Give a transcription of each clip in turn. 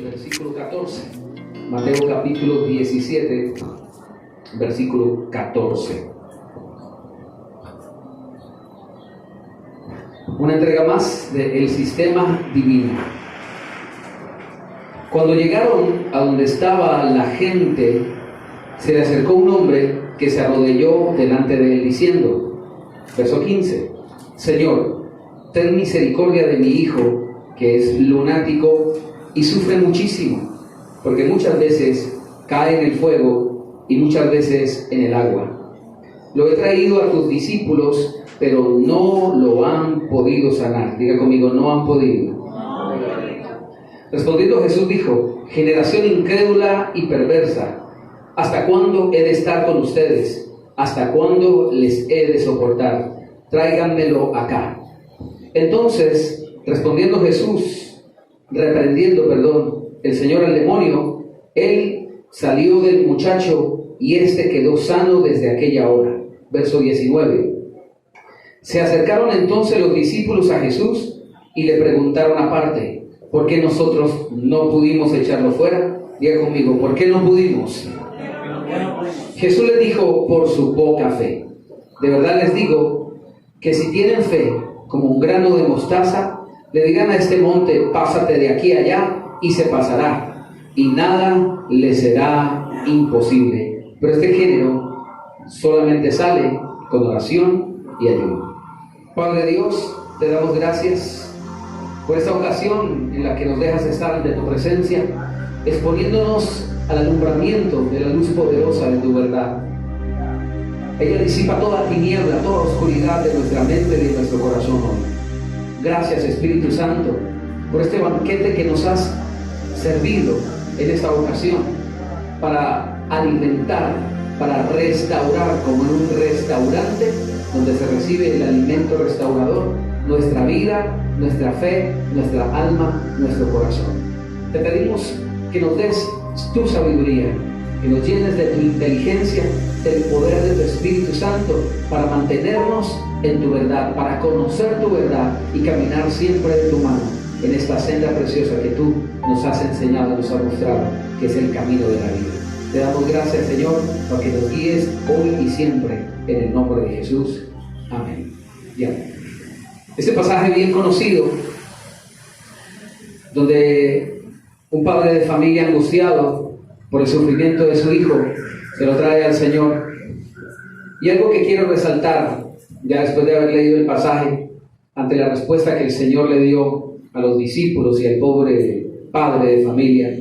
Versículo 14. Mateo capítulo 17, versículo 14. Una entrega más del sistema divino. Cuando llegaron a donde estaba la gente, se le acercó un hombre que se arrodilló delante de él diciendo, verso 15, Señor, ten misericordia de mi hijo, que es lunático y sufre muchísimo, porque muchas veces cae en el fuego y muchas veces en el agua. Lo he traído a tus discípulos, pero no lo han podido sanar. Diga conmigo, no han podido. Respondiendo Jesús dijo, generación incrédula y perversa, ¿hasta cuándo he de estar con ustedes? ¿Hasta cuándo les he de soportar? Tráiganmelo acá. Entonces, reprendiendo el Señor al demonio, él salió del muchacho y éste quedó sano desde aquella hora. Verso 19. Se acercaron entonces los discípulos a Jesús y le preguntaron aparte, ¿por qué nosotros no pudimos echarlo fuera? Diga conmigo, ¿por qué no pudimos? Jesús les dijo, por su poca fe. De verdad les digo que si tienen fe como un grano de mostaza, le dirán a este monte, pásate de aquí a allá, y se pasará, y nada le será imposible. Pero este género solamente sale con oración y ayuno. Padre Dios, te damos gracias por esta ocasión en la que nos dejas estar ante tu presencia, exponiéndonos al alumbramiento de la luz poderosa de tu verdad. Ella disipa toda tiniebla, toda oscuridad de nuestra mente y de nuestro corazón hoy. Gracias, Espíritu Santo, por este banquete que nos has servido en esta ocasión para alimentar, para restaurar, como en un restaurante donde se recibe el alimento restaurador, nuestra vida, nuestra fe, nuestra alma, nuestro corazón. Te pedimos que nos des tu sabiduría, que nos llenes de tu inteligencia, del poder de tu Espíritu Santo para mantenernos en tu verdad, para conocer tu verdad y caminar siempre de tu mano en esta senda preciosa que tú nos has enseñado, nos has mostrado, que es el camino de la vida. Te damos gracias, Señor, para que nos guíes hoy y siempre en el nombre de Jesús. Amén. Ya. Este pasaje bien conocido, donde un padre de familia angustiado por el sufrimiento de su hijo se lo trae al Señor. Y algo que quiero resaltar, ya después de haber leído el pasaje, ante la respuesta que el Señor le dio a los discípulos y al pobre padre de familia,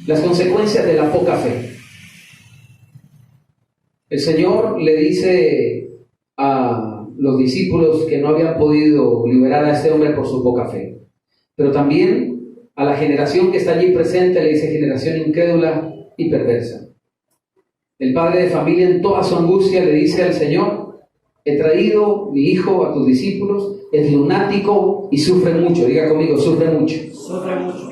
las consecuencias de la poca fe. El Señor le dice a los discípulos que no habían podido liberar a este hombre por su poca fe, pero también a la generación que está allí presente le dice generación incrédula y perversa. El padre de familia en toda su angustia le dice al Señor, he traído mi hijo a tus discípulos, es lunático y sufre mucho. Diga conmigo, sufre mucho. Sufre mucho.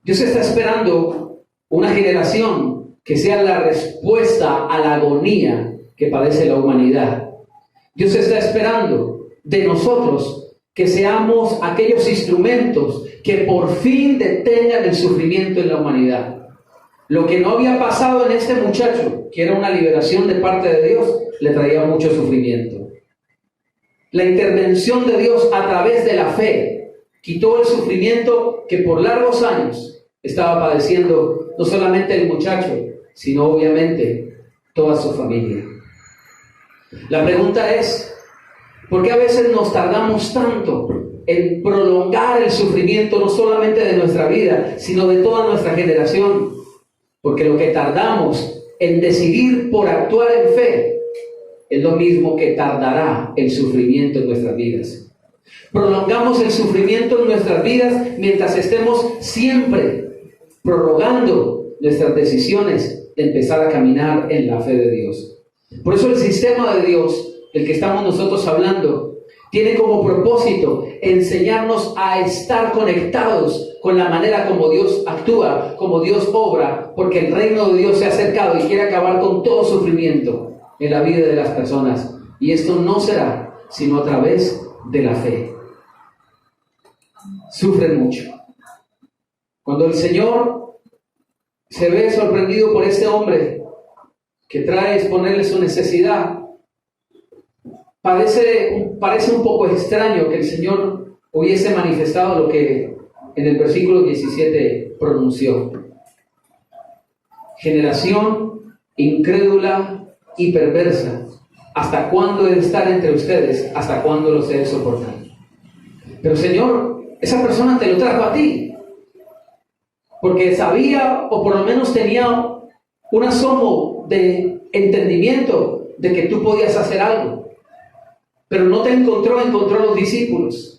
Dios está esperando una generación que sea la respuesta a la agonía que padece la humanidad. Dios está esperando de nosotros que seamos aquellos instrumentos que por fin detengan el sufrimiento en la humanidad. Lo que no había pasado en este muchacho, que era una liberación de parte de Dios, le traía mucho sufrimiento. La intervención de Dios a través de la fe quitó el sufrimiento que por largos años estaba padeciendo no solamente el muchacho, sino obviamente toda su familia. La pregunta es, ¿por qué a veces nos tardamos tanto en prolongar el sufrimiento no solamente de nuestra vida, sino de toda nuestra generación? Porque lo que tardamos en decidir por actuar en fe es lo mismo que tardará el sufrimiento en nuestras vidas. Prolongamos el sufrimiento en nuestras vidas mientras estemos siempre prorrogando nuestras decisiones de empezar a caminar en la fe de Dios. Por eso el sistema de Dios, el que estamos nosotros hablando, tiene como propósito enseñarnos a estar conectados con la manera como Dios actúa, como Dios obra, porque el reino de Dios se ha acercado y quiere acabar con todo sufrimiento. en la vida de las personas. Y esto no será sino a través de la fe. Sufren mucho. Cuando el Señor se ve sorprendido por este hombre que trae a exponerle su necesidad, parece un poco extraño que el Señor hubiese manifestado lo que en el versículo 17 pronunció. Generación incrédula y perversa, ¿hasta cuándo he de estar entre ustedes? ¿Hasta cuándo los he de soportar? Pero Señor, esa persona te lo trajo a ti, porque sabía, o por lo menos tenía un asomo de entendimiento de que tú podías hacer algo, pero no te encontró a los discípulos.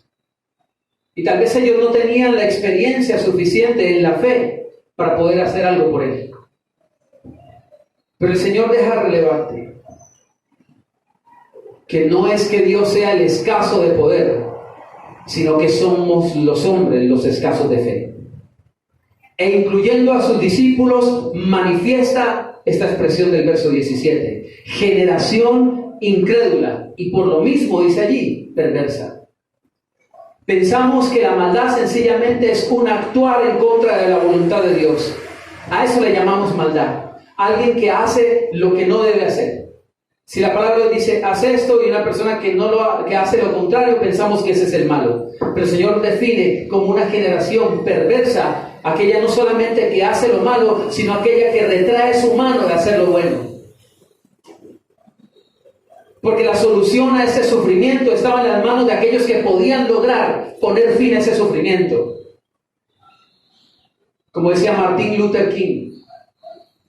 Y tal vez ellos no tenían la experiencia suficiente en la fe para poder hacer algo por él. Pero el Señor deja relevante que no es que Dios sea el escaso de poder, sino que somos los hombres los escasos de fe. E incluyendo a sus discípulos, manifiesta esta expresión del verso 17. Generación incrédula, y por lo mismo dice allí, perversa. Pensamos que la maldad sencillamente es un actuar en contra de la voluntad de Dios. A eso le llamamos maldad. Alguien que hace lo que no debe hacer. Si la palabra dice, haz esto, y una persona que hace lo contrario, pensamos que ese es el malo. Pero el Señor define como una generación perversa, aquella no solamente que hace lo malo, sino aquella que retrae su mano de hacer lo bueno. Porque la solución a ese sufrimiento estaba en las manos de aquellos que podían lograr poner fin a ese sufrimiento. Como decía Martin Luther King,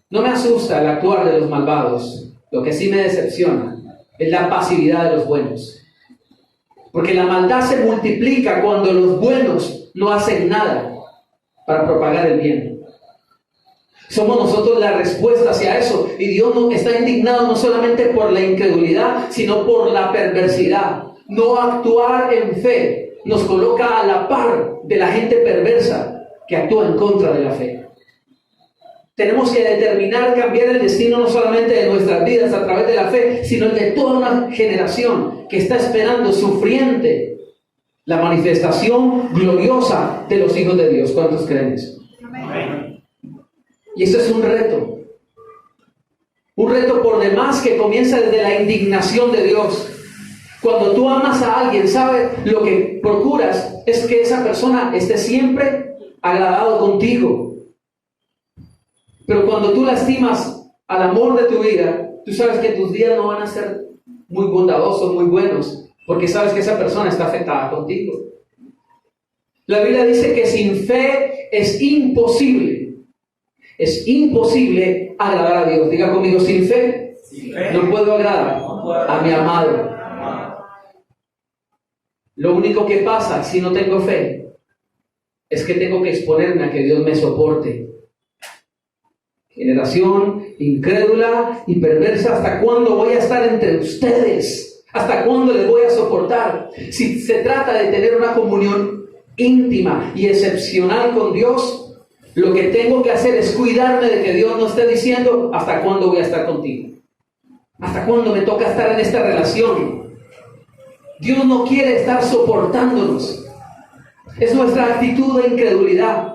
no me asusta el actuar de los malvados, lo que sí me decepciona es la pasividad de los buenos. Porque la maldad se multiplica cuando los buenos no hacen nada para propagar el bien. Somos nosotros la respuesta hacia eso. Y Dios está indignado no solamente por la incredulidad, sino por la perversidad. No actuar en fe nos coloca a la par de la gente perversa que actúa en contra de la fe. Tenemos que determinar cambiar el destino no solamente de nuestras vidas a través de la fe, sino el de toda una generación que está esperando sufriente la manifestación gloriosa de los hijos de Dios. ¿Cuántos creen eso? Amén. Y eso es un reto. Un reto por demás que comienza desde la indignación de Dios. Cuando tú amas a alguien, ¿sabes? Lo que procuras es que esa persona esté siempre agradado contigo. Pero cuando tú lastimas al amor de tu vida, tú sabes que tus días no van a ser muy bondadosos, muy buenos, porque sabes que esa persona está afectada contigo. La Biblia dice que sin fe es imposible agradar a Dios. Diga conmigo, sin fe no puedo agradar a mi amado. Lo único que pasa si no tengo fe es que tengo que exponerme a que Dios me soporte. Generación incrédula y perversa, ¿hasta cuándo voy a estar entre ustedes? ¿Hasta cuándo les voy a soportar? Si se trata de tener una comunión íntima y excepcional con Dios, lo que tengo que hacer es cuidarme de que Dios no esté diciendo, ¿hasta cuándo voy a estar contigo? ¿Hasta cuándo me toca estar en esta relación? Dios no quiere estar soportándonos. Es nuestra actitud de incredulidad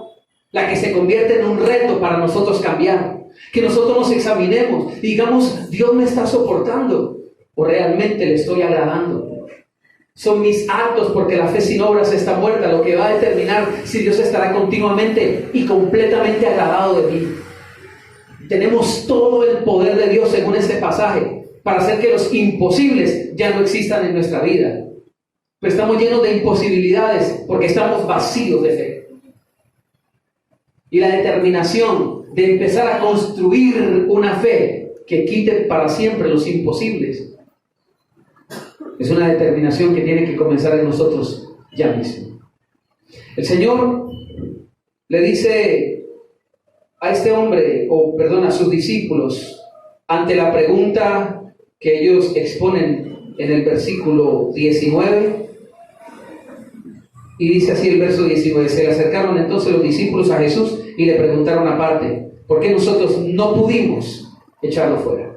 la que se convierte en un reto para nosotros cambiar. Que nosotros nos examinemos y digamos, Dios me está soportando o realmente le estoy agradando. Son mis actos, porque la fe sin obras está muerta, lo que va a determinar si Dios estará continuamente y completamente agradado de mí. Tenemos todo el poder de Dios según este pasaje para hacer que los imposibles ya no existan en nuestra vida. Pero estamos llenos de imposibilidades porque estamos vacíos de fe. Y la determinación de empezar a construir una fe que quite para siempre los imposibles es una determinación que tiene que comenzar en nosotros ya mismo. El Señor le dice a este hombre, a sus discípulos, ante la pregunta que ellos exponen en el versículo 19, y dice así el verso 19: se le acercaron entonces los discípulos a Jesús y le preguntaron aparte, ¿por qué nosotros no pudimos echarlo fuera?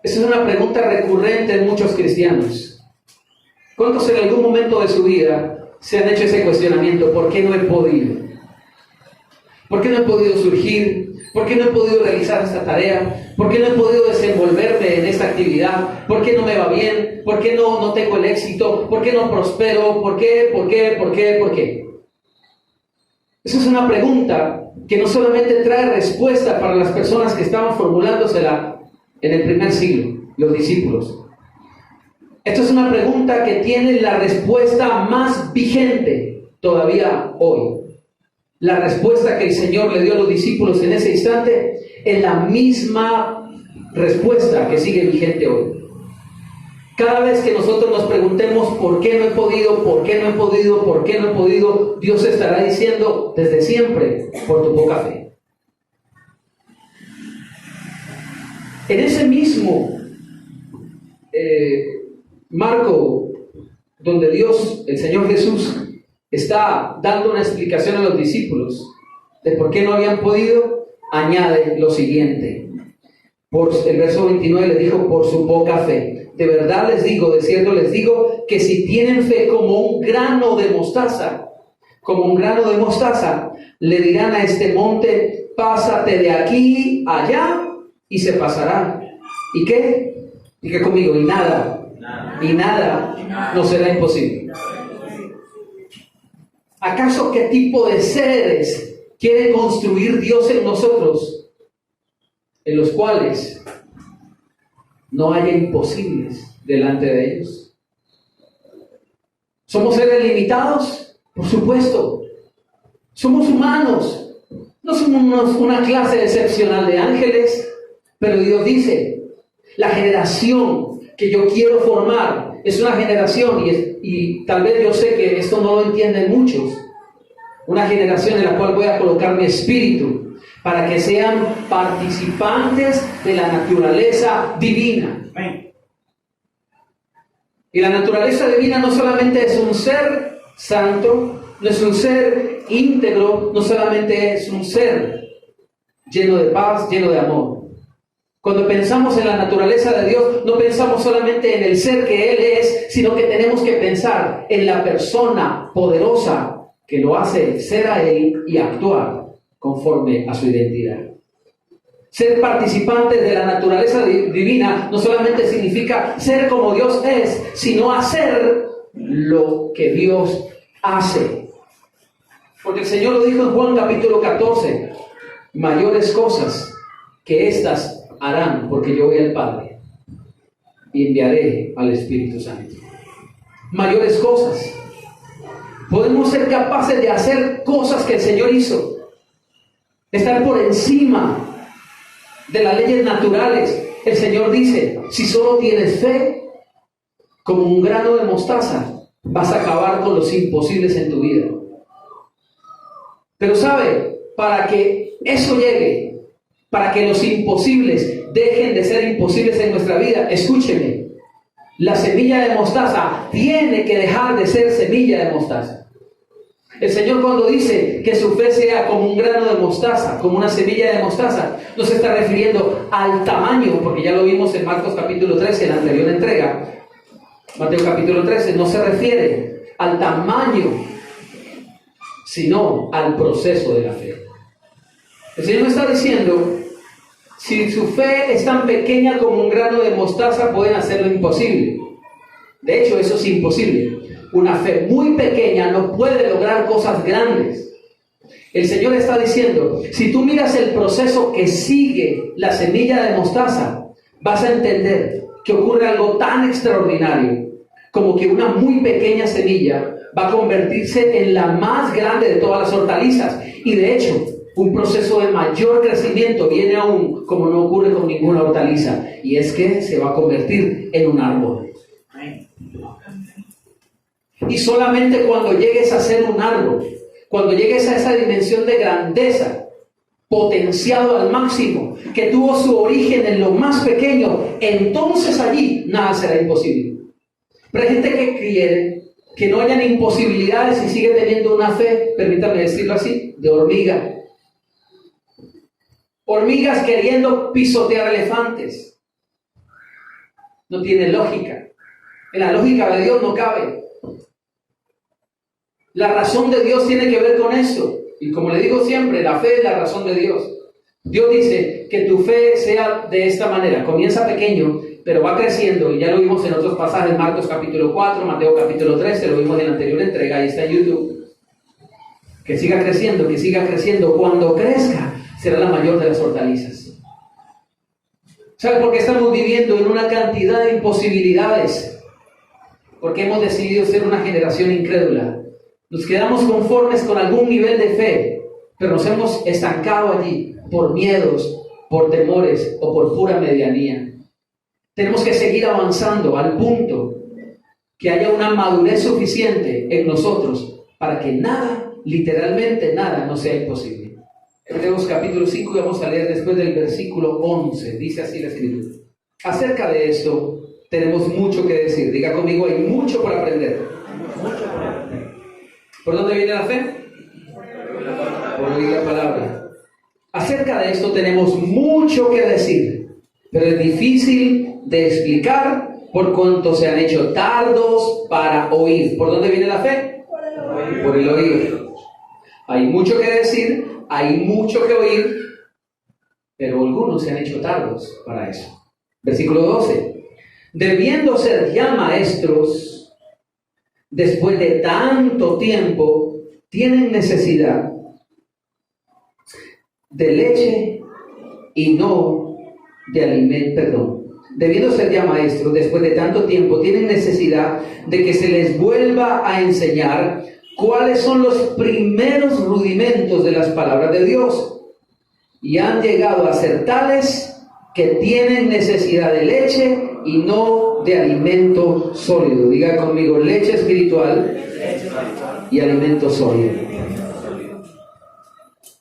Esa es una pregunta recurrente en muchos cristianos. ¿Cuántos en algún momento de su vida se han hecho ese cuestionamiento? ¿Por qué no he podido? ¿Por qué no he podido surgir? ¿Por qué no he podido realizar esta tarea? ¿Por qué no he podido desenvolverme en esta actividad? ¿Por qué no me va bien? ¿Por qué no tengo el éxito? ¿Por qué no prospero? ¿Por qué? ¿Por qué? ¿Por qué? ¿Por qué? Esa es una pregunta que no solamente trae respuesta para las personas que estaban formulándosela en el primer siglo, los discípulos. Esto es una pregunta que tiene la respuesta más vigente todavía hoy. La respuesta que el Señor le dio a los discípulos en ese instante es la misma respuesta que sigue vigente hoy. Cada vez que nosotros nos preguntemos por qué no he podido, por qué no he podido, por qué no he podido, Dios estará diciendo desde siempre, por tu poca fe. En ese mismo marco donde Dios, el Señor Jesús, está dando una explicación a los discípulos de por qué no habían podido, añade lo siguiente. Por el verso 29 les dijo, por su poca fe. De verdad les digo, de cierto les digo, que si tienen fe como un grano de mostaza, le dirán a este monte, pásate de aquí allá, y se pasará. ¿Y qué? ¿Y qué conmigo? Y nada no será imposible. ¿Acaso qué tipo de seres quiere construir Dios en nosotros? En los cuales no haya imposibles delante de ellos. ¿Somos seres limitados? Por supuesto. Somos humanos. No somos una clase excepcional de ángeles, pero Dios dice, la generación que yo quiero formar es una generación, y tal vez yo sé que esto no lo entienden muchos, una generación en la cual voy a colocar mi espíritu para que sean participantes de la naturaleza divina. Y la naturaleza divina no solamente es un ser santo, no es un ser íntegro, no solamente es un ser lleno de paz, lleno de amor. Cuando pensamos en la naturaleza de Dios, no pensamos solamente en el ser que Él es, sino que tenemos que pensar en la persona poderosa que lo hace ser a Él y actuar conforme a su identidad. Ser participantes de la naturaleza divina no solamente significa ser como Dios es, sino hacer lo que Dios hace. Porque el Señor lo dijo en Juan capítulo 14, mayores cosas que estas harán, porque yo voy al Padre y enviaré al Espíritu Santo. Mayores cosas. Podemos ser capaces de hacer cosas que el Señor hizo. Estar por encima de las leyes naturales. El Señor dice, si solo tienes fe, como un grano de mostaza, vas a acabar con los imposibles en tu vida. Pero sabe, para que eso llegue, para que los imposibles dejen de ser imposibles en nuestra vida, escúcheme, la semilla de mostaza tiene que dejar de ser semilla de mostaza. El Señor, cuando dice que su fe sea como un grano de mostaza, como una semilla de mostaza, no se está refiriendo al tamaño, porque ya lo vimos en Marcos capítulo 13, en la anterior entrega. Mateo capítulo 13 no se refiere al tamaño, sino al proceso de la fe. El Señor me está diciendo, si su fe es tan pequeña como un grano de mostaza, pueden hacerlo imposible. De hecho, eso es imposible. Una fe muy pequeña no puede lograr cosas grandes. El Señor está diciendo, si tú miras el proceso que sigue la semilla de mostaza, vas a entender que ocurre algo tan extraordinario como que una muy pequeña semilla va a convertirse en la más grande de todas las hortalizas. Y de hecho, un proceso de mayor crecimiento viene aún, como no ocurre con ninguna hortaliza, y es que se va a convertir en un árbol. Y solamente cuando llegues a ser un árbol, cuando llegues a esa dimensión de grandeza, potenciado al máximo, que tuvo su origen en lo más pequeño, entonces allí nada será imposible. Pero hay gente que quiere que no hayan imposibilidades y sigue teniendo una fe, permítame decirlo así, de hormiga. Hormigas queriendo pisotear elefantes. No tiene lógica. En la lógica de Dios no cabe. La razón de Dios tiene que ver con eso. Y como le digo siempre, la fe es la razón de Dios. Dios dice que tu fe sea de esta manera. Comienza pequeño, pero va creciendo. Y ya lo vimos en otros pasajes, Marcos capítulo 4, Mateo capítulo 13, lo vimos en la anterior entrega, ahí está en YouTube. Que siga creciendo, que siga creciendo. Cuando crezca, será la mayor de las hortalizas. ¿Sabe por qué estamos viviendo en una cantidad de imposibilidades? Porque hemos decidido ser una generación incrédula. Nos quedamos conformes con algún nivel de fe, pero nos hemos estancado allí por miedos, por temores o por pura medianía. Tenemos que seguir avanzando al punto que haya una madurez suficiente en nosotros para que nada, literalmente nada, no sea imposible. Hebreos capítulo 5 y vamos a leer después del versículo 11. Dice así la Escritura. Acerca de esto tenemos mucho que decir. Diga conmigo, hay mucho por aprender. ¿Por dónde viene la fe? Por oír la palabra. Acerca de esto tenemos mucho que decir, pero es difícil de explicar por cuanto se han hecho tardos para oír. ¿Por dónde viene la fe? Por el oír. Hay mucho que decir, hay mucho que oír, pero algunos se han hecho tardos para eso. Versículo 12. Debiendo ser ya maestros, después de tanto tiempo, tienen necesidad de leche y no de alimento, debiendo ser ya maestros, después de tanto tiempo, tienen necesidad de que se les vuelva a enseñar cuáles son los primeros rudimentos de las palabras de Dios. Y han llegado a ser tales que tienen necesidad de leche y no de alimento sólido. Diga conmigo, leche espiritual y alimento sólido.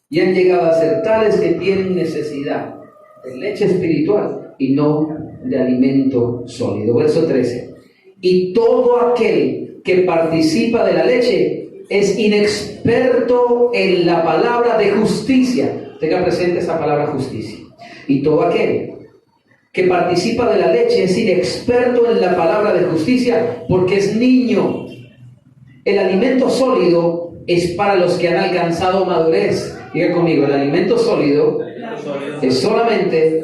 Y han llegado a ser tales que tienen necesidad de leche espiritual y no de alimento sólido. Verso 13. Y todo aquel que participa de la leche es inexperto en la palabra de justicia. Tenga presente esa palabra justicia. Y todo aquel que participa de la leche es inexperto en la palabra de justicia porque es niño. El alimento sólido es para los que han alcanzado madurez. Diga conmigo, el alimento sólido es solamente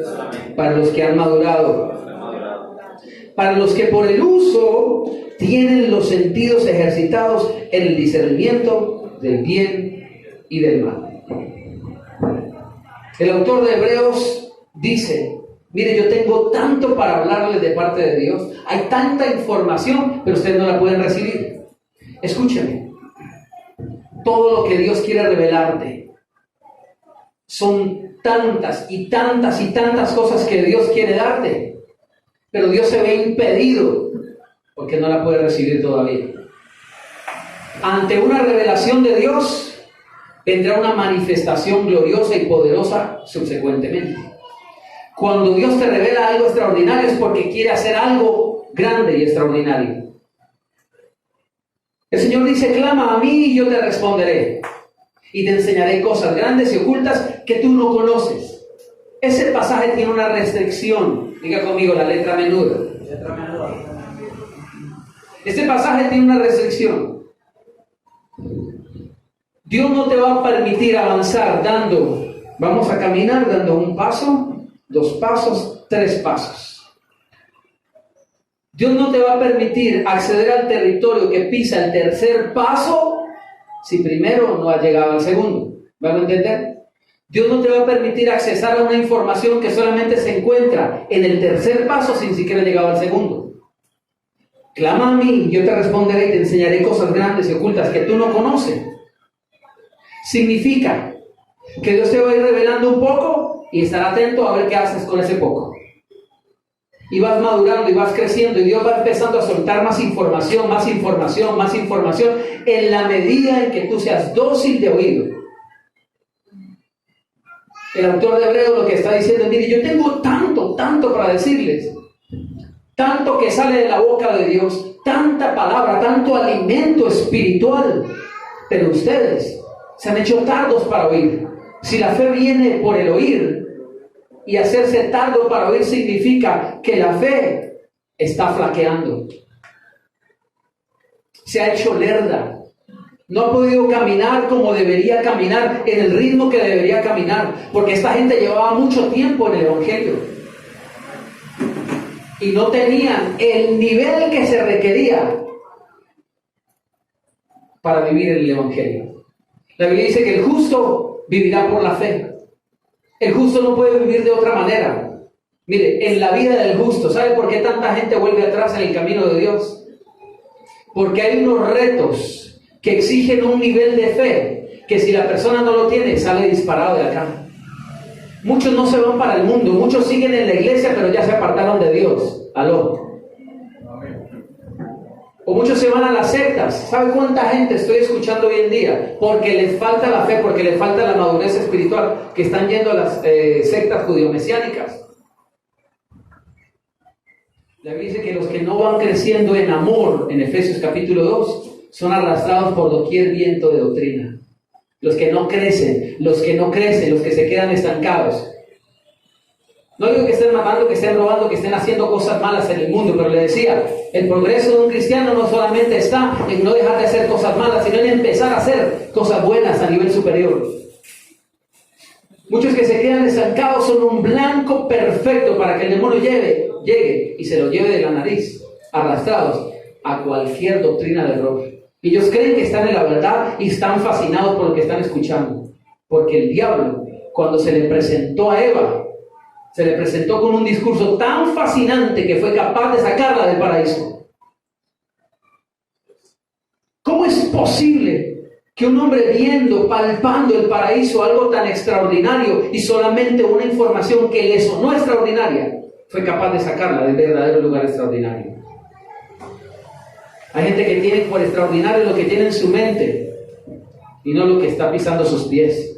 para los que han madurado. Para los que por el uso tienen los sentidos ejercitados en el discernimiento del bien y del mal. El autor de Hebreos dice, mire, yo tengo tanto para hablarles de parte de Dios, hay tanta información, pero ustedes no la pueden recibir. Escúcheme, todo lo que Dios quiere revelarte son tantas y tantas y tantas cosas que Dios quiere darte, pero Dios se ve impedido porque no la puede recibir todavía. Ante una revelación de Dios vendrá una manifestación gloriosa y poderosa subsecuentemente. Cuando Dios te revela algo extraordinario es porque quiere hacer algo grande y extraordinario. El Señor dice, clama a mí y yo te responderé y te enseñaré cosas grandes y ocultas que tú no conoces. Ese pasaje tiene una restricción. Diga conmigo, la letra menuda. Este pasaje tiene una restricción. Dios no te va a permitir avanzar vamos a caminar dando un paso, 2 pasos, 3 pasos. Dios no te va a permitir acceder al territorio que pisa el tercer paso si primero no has llegado al segundo. ¿Van a entender? Dios no te va a permitir accesar a una información que solamente se encuentra en el tercer paso sin siquiera llegado al segundo. Clama a mí, yo te responderé y te enseñaré cosas grandes y ocultas que tú no conoces. Significa que Dios te va a ir revelando un poco y estar atento a ver qué haces con ese poco. Y vas madurando y vas creciendo y Dios va empezando a soltar más información, más información, más información en la medida en que tú seas dócil de oído. El autor de Hebreos lo que está diciendo, mire, yo tengo tanto para decirles, tanto que sale de la boca de Dios, tanta palabra, tanto alimento espiritual, pero ustedes se han hecho tardos para oír. Si la fe viene por el oír, y hacerse tardo para oír significa que la fe está flaqueando. Se ha hecho lerda. No ha podido caminar como debería caminar, en el ritmo que debería caminar, porque esta gente llevaba mucho tiempo en el Evangelio y no tenían el nivel que se requería para vivir en el Evangelio. La Biblia dice que el justo vivirá por la fe. El justo no puede vivir de otra manera. Mire, en la vida del justo, ¿sabe por qué tanta gente vuelve atrás en el camino de Dios? Porque hay unos retos que exigen un nivel de fe, que si la persona no lo tiene, sale disparado de acá. Muchos no se van para el mundo, muchos siguen en la iglesia, pero ya se apartaron de Dios. Aló. O muchos se van a las sectas. ¿Sabe cuánta gente estoy escuchando hoy en día? Porque les falta la fe, porque les falta la madurez espiritual, que están yendo a las sectas judío-mesiánicas. La Biblia dice que los que no van creciendo en amor, en Efesios capítulo 2, son arrastrados por doquier viento de doctrina. Los que no crecen, los que se quedan estancados. No digo que estén matando, que estén robando, que estén haciendo cosas malas en el mundo, pero le decía, el progreso de un cristiano no solamente está en no dejar de hacer cosas malas, sino en empezar a hacer cosas buenas a nivel superior. Muchos que se quedan estancados son un blanco perfecto para que el demonio llegue y se lo lleve de la nariz, arrastrados a cualquier doctrina de error. Ellos creen que están en la verdad y están fascinados por lo que están escuchando. Porque el diablo, cuando se le presentó a Eva, se le presentó con un discurso tan fascinante que fue capaz de sacarla del paraíso. ¿Cómo es posible que un hombre viendo, palpando el paraíso, algo tan extraordinario y solamente una información que le sonó extraordinaria, fue capaz de sacarla del verdadero lugar extraordinario? Hay gente que tiene por extraordinario lo que tiene en su mente y no lo que está pisando sus pies.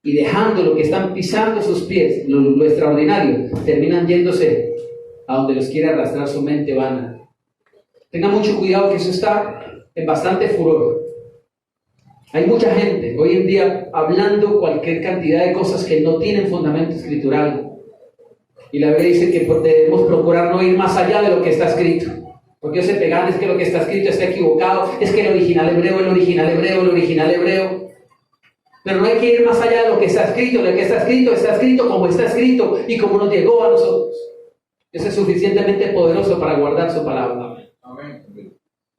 Y dejando lo que están pisando sus pies, lo extraordinario, terminan yéndose a donde los quiere arrastrar su mente vana. Tengan mucho cuidado, que eso está en bastante furor. Hay mucha gente hoy en día hablando cualquier cantidad de cosas que no tienen fundamento escritural. Y la Biblia dice que debemos procurar no ir más allá de lo que está escrito. Porque ellos se pegan, es que lo que está escrito está equivocado, es que el original hebreo. Pero no hay que ir más allá de lo que está escrito. Lo que está escrito como está escrito y como nos llegó a nosotros. Eso es suficientemente poderoso para guardar su palabra. Amén.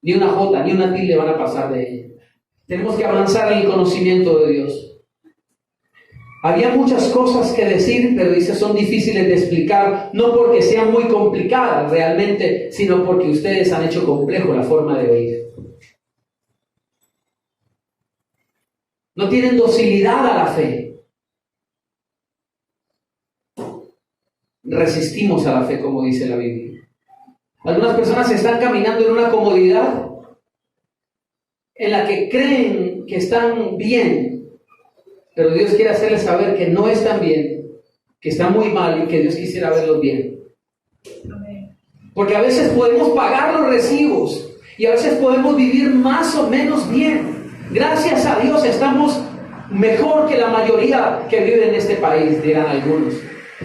Ni una jota, ni una tilde van a pasar de ella. Tenemos que avanzar en el conocimiento de Dios. Había muchas cosas que decir, pero dice son difíciles de explicar, no porque sean muy complicadas realmente, sino porque ustedes han hecho complejo la forma de oír. No tienen docilidad a la fe. Resistimos a la fe, como dice la Biblia. Algunas personas están caminando en una comodidad en la que creen que están bien, pero Dios quiere hacerles saber que no están bien, que están muy mal y que Dios quisiera verlos bien. Porque a veces podemos pagar los recibos y a veces podemos vivir más o menos bien. Gracias a Dios estamos mejor que la mayoría que vive en este país, dirán algunos.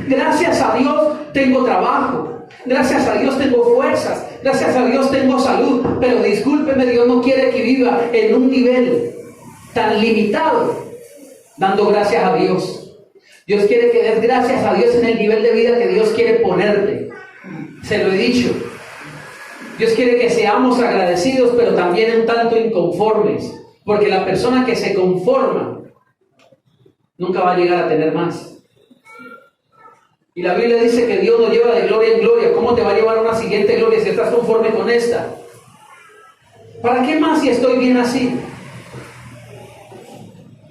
Gracias a Dios tengo trabajo. Gracias a Dios tengo fuerzas. Gracias a Dios tengo salud. Pero discúlpeme, Dios no quiere que viva en un nivel tan limitado, dando gracias a Dios. Dios quiere que des gracias a Dios en el nivel de vida que Dios quiere ponerte. Se lo he dicho. Dios quiere que seamos agradecidos, pero también un tanto inconformes. Porque la persona que se conforma nunca va a llegar a tener más. Y la Biblia dice que Dios nos lleva de gloria en gloria. ¿Cómo te va a llevar a una siguiente gloria si estás conforme con esta? ¿Para qué más si estoy bien así?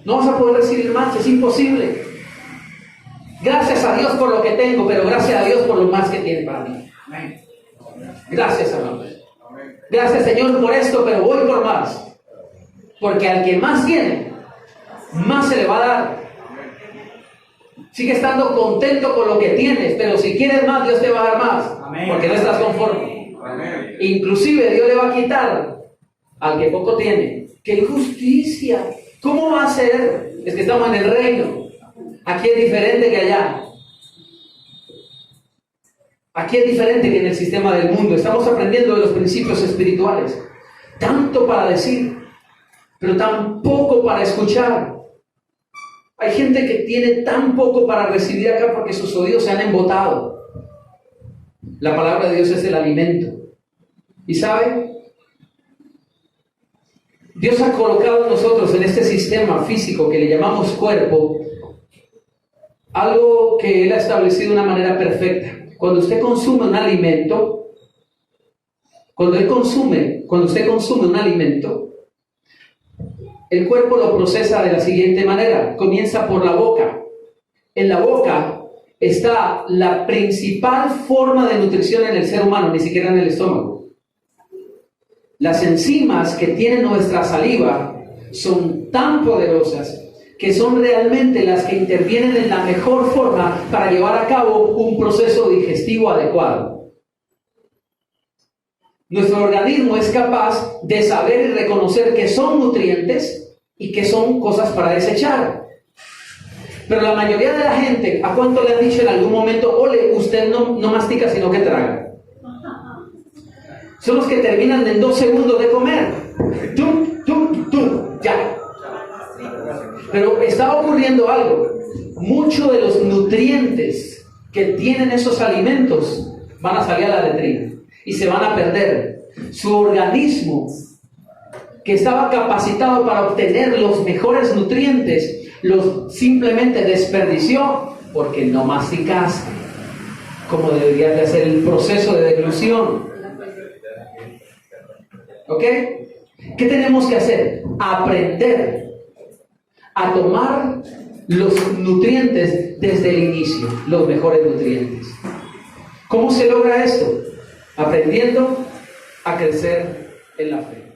No vas a poder recibir más, es imposible. Gracias a Dios por lo que tengo, pero gracias a Dios por lo más que tiene para mí. Gracias, hermano. Gracias, Señor, por esto, pero voy por más. Porque al que más tiene, más se le va a dar. Sigue estando contento con lo que tienes, pero si quieres más, Dios te va a dar más. Amén. Porque no estás conforme. Amén. Inclusive Dios le va a quitar al que poco tiene. ¡Qué injusticia! ¿Cómo va a ser? Es que estamos en el reino. Aquí es diferente que allá. Aquí es diferente que en el sistema del mundo. Estamos aprendiendo de los principios espirituales. Tanto para decir, pero tan poco para escuchar. Hay gente que tiene tan poco para recibir acá porque sus oídos se han embotado. La palabra de Dios es el alimento. ¿Y sabe? Dios ha colocado en nosotros, en este sistema físico que le llamamos cuerpo, algo que Él ha establecido de una manera perfecta. Cuando usted consume un alimento, cuando usted consume un alimento, el cuerpo lo procesa de la siguiente manera. Comienza por la boca. En la boca está la principal forma de nutrición en el ser humano, ni siquiera en el estómago. Las enzimas que tiene nuestra saliva son tan poderosas que son realmente las que intervienen en la mejor forma para llevar a cabo un proceso digestivo adecuado. Nuestro organismo es capaz de saber y reconocer que son nutrientes y que son cosas para desechar. Pero la mayoría de la gente, ¿a cuánto le han dicho en algún momento, ole, usted no mastica sino que traga? Son los que terminan en 2 segundos de comer. Ya. Pero está ocurriendo algo. Muchos de los nutrientes que tienen esos alimentos van a salir a la letrina y se van a perder. Su organismo, que estaba capacitado para obtener los mejores nutrientes, los simplemente desperdició porque no masticaste como deberías de hacer el proceso de deglución. ¿Ok? ¿Qué tenemos que hacer? Aprender a tomar los nutrientes desde el inicio, los mejores nutrientes. ¿Cómo se logra esto? Aprendiendo a crecer en la fe.